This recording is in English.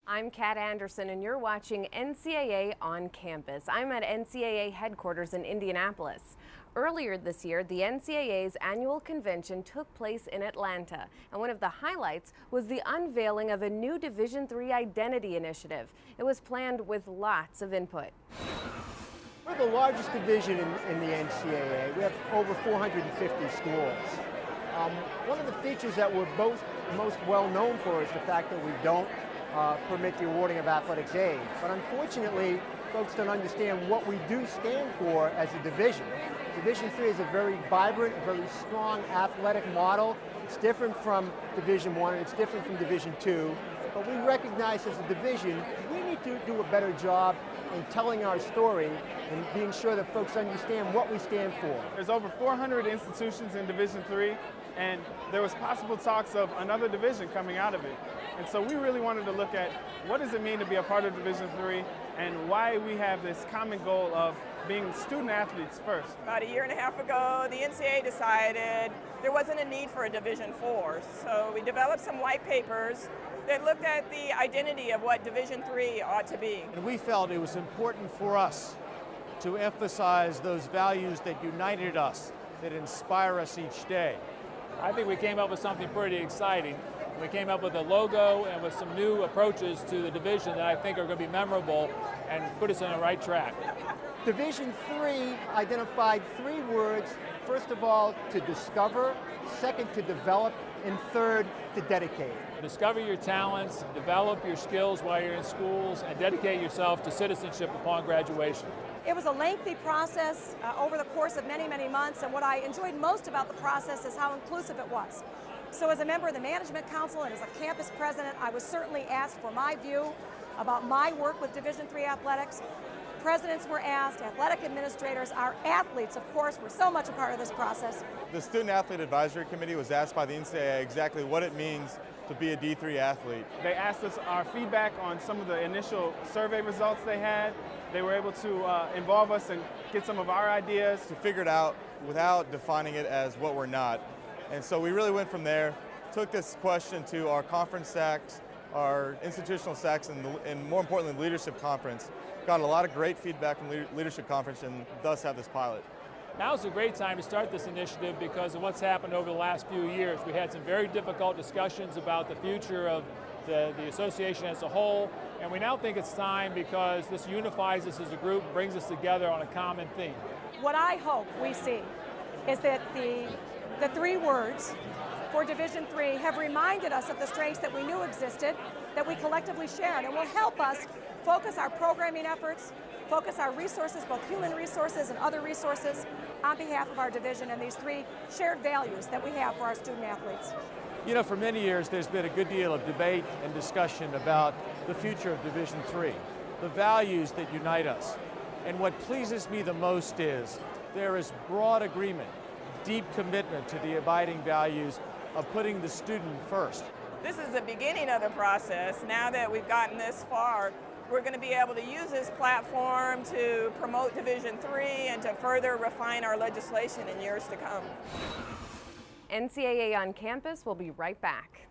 I'm Kat Anderson, and you're watching NCAA on Campus. I'm at NCAA headquarters in Indianapolis. Earlier this year, the NCAA's annual convention took place in Atlanta, and one of the highlights was the unveiling of a new Division III identity initiative. It was planned with lots of input. We're the largest division in the NCAA. We have over 450 schools. One of the features that we're most well known for is the fact that we don't permit the awarding of athletics aid. But unfortunately, folks don't understand what we do stand for as a division. Division III is a very vibrant, very strong athletic model. It's different from Division I, and it's different from Division II. But we recognize as a division, we need to do a better job in telling our story and being sure that folks understand what we stand for. There's over 400 institutions in Division III, and there was possible talks of another division coming out of it. And so we really wanted to look at what does it mean to be a part of Division III and why we have this common goal of being student athletes first. About a year and a half ago, the NCAA decided there wasn't a need for a Division IV. So we developed some white papers that looked at the identity of what Division III ought to be. And we felt it was important for us to emphasize those values that united us, that inspire us each day. I think we came up with something pretty exciting. We came up with a logo and with some new approaches to the division that I think are going to be memorable and put us on the right track. Division III identified 3 words. First of all, to discover, second, to develop, and third, to dedicate. Discover your talents, develop your skills while you're in schools, and dedicate yourself to citizenship upon graduation. It was a lengthy process over the course of many, many months, and what I enjoyed most about the process is how inclusive it was. So as a member of the Management Council and as a campus president, I was certainly asked for my view about my work with Division III athletics. Presidents were asked, athletic administrators, our athletes, of course, were so much a part of this process. The Student Athlete Advisory Committee was asked by the NCAA exactly what it means to be a D3 athlete. They asked us our feedback on some of the initial survey results they had. They were able to involve us and get some of our ideas. To figure it out without defining it as what we're not. And so we really went from there, took this question to our conference SACs, our institutional SACs, and more importantly, leadership conference. Got a lot of great feedback from leadership conference and thus have this pilot. Now is a great time to start this initiative because of what's happened over the last few years. We had some very difficult discussions about the future of the association as a whole, and we now think it's time because this unifies us as a group, brings us together on a common theme. What I hope we see is that the 3 words for Division III have reminded us of the strengths that we knew existed, that we collectively share, and it will help us focus our programming efforts, focus our resources, both human resources and other resources, on behalf of our division and these 3 shared values that we have for our student athletes. You know, for many years there's been a good deal of debate and discussion about the future of Division III, the values that unite us. And what pleases me the most is there is broad agreement, deep commitment to the abiding values of putting the student first. This is the beginning of the process. Now that we've gotten this far, we're going to be able to use this platform to promote Division III and to further refine our legislation in years to come. NCAA on Campus will be right back.